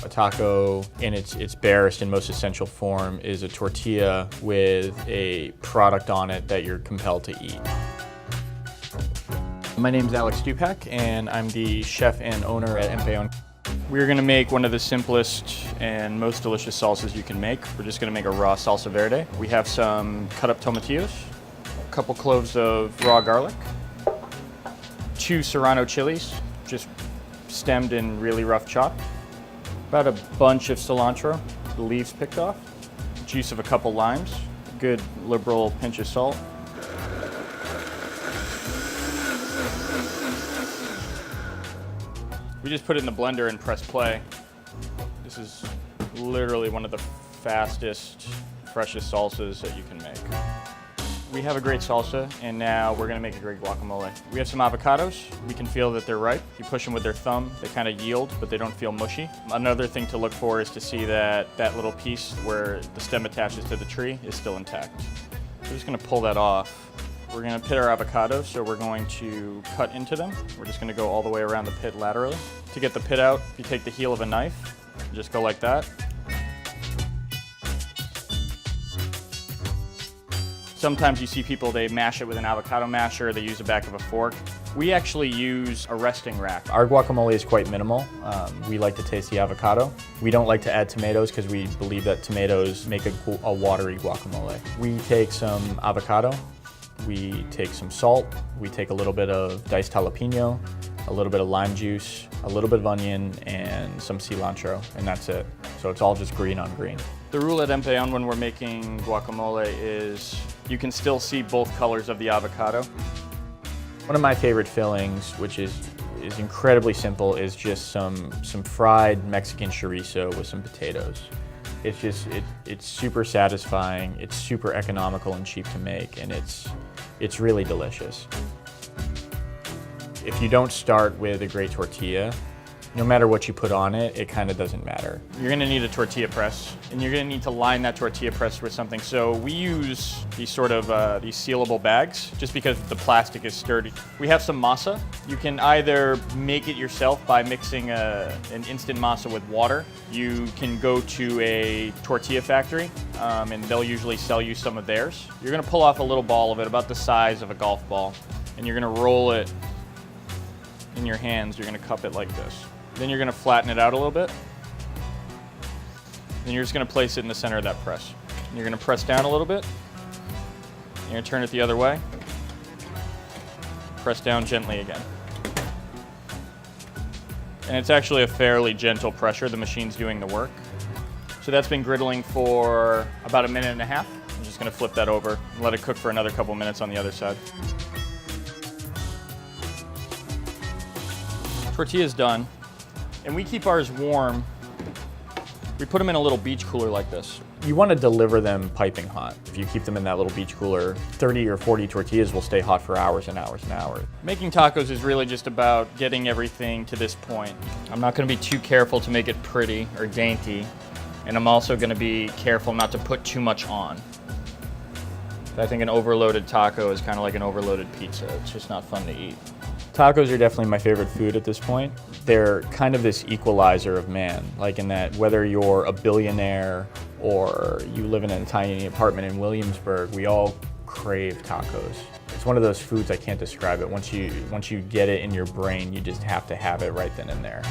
A taco in its barest and most essential form is a tortilla with a product on it that you're compelled to eat. My name is Stupak, and I'm the chef and owner at Empeon. We're gonna make one of the simplest and most delicious salsas you can make. We're just gonna make a raw salsa verde. We have some cut up tomatillos, a couple cloves of raw garlic, 2 serrano chilies, just stemmed and really rough chopped, about a bunch of cilantro, the leaves picked off, juice of a couple limes, a good liberal pinch of salt. We just put it in the blender and press play. This is literally one of the fastest, freshest salsas that you can make. We have a great salsa, and now we're gonna make a great guacamole. We have some avocados. We can feel that they're ripe. You push them with their thumb, they kind of yield, but they don't feel mushy. Another thing to look for is to see that little piece where the stem attaches to the tree is still intact. We're just gonna pull that off. We're gonna pit our avocados, so we're going to cut into them. We're just gonna go all the way around the pit laterally. To get the pit out, you take the heel of a knife, just go like that. Sometimes you see people, they mash it with an avocado masher, they use the back of a fork. We actually use a resting rack. Our guacamole is quite minimal. We like to taste the avocado. We don't like to add tomatoes because we believe that tomatoes make a watery guacamole. We take some avocado, we take some salt, we take a little bit of diced jalapeno, a little bit of lime juice, a little bit of onion, and some cilantro, and that's it. So it's all just green on green. The rule at Empeon when we're making guacamole is you can still see both colors of the avocado. One of my favorite fillings, which is incredibly simple, is just some fried Mexican chorizo with some potatoes. It's super satisfying, it's super economical and cheap to make, and it's really delicious. If you don't start with a great tortilla, no matter what you put on it, it kind of doesn't matter. You're gonna need a tortilla press, and you're gonna need to line that tortilla press with something. So we use these these sealable bags, just because the plastic is sturdy. We have some masa. You can either make it yourself by mixing an instant masa with water. You can go to a tortilla factory, and they'll usually sell you some of theirs. You're gonna pull off a little ball of it, about the size of a golf ball, and you're gonna roll it in your hands. You're gonna cup it like this. Then you're gonna flatten it out a little bit. Then you're just gonna place it in the center of that press. And you're gonna press down a little bit. You're gonna turn it the other way. Press down gently again. And it's actually a fairly gentle pressure. The machine's doing the work. So that's been griddling for about 1.5 minutes. I'm just gonna flip that over and let it cook for another couple minutes on the other side. Tortilla's done. And we keep ours warm. We put them in a little beach cooler like this. You want to deliver them piping hot. If you keep them in that little beach cooler, 30 or 40 tortillas will stay hot for hours and hours and hours. Making tacos is really just about getting everything to this point. I'm not going to be too careful to make it pretty or dainty, and I'm also going to be careful not to put too much on. I think an overloaded taco is kind of like an overloaded pizza. It's just not fun to eat. Tacos are definitely my favorite food at this point. They're kind of this equalizer of man, like in that whether you're a billionaire or you live in a tiny apartment in Williamsburg, we all crave tacos. It's one of those foods I can't describe it. Once you get it in your brain, you just have to have it right then and there.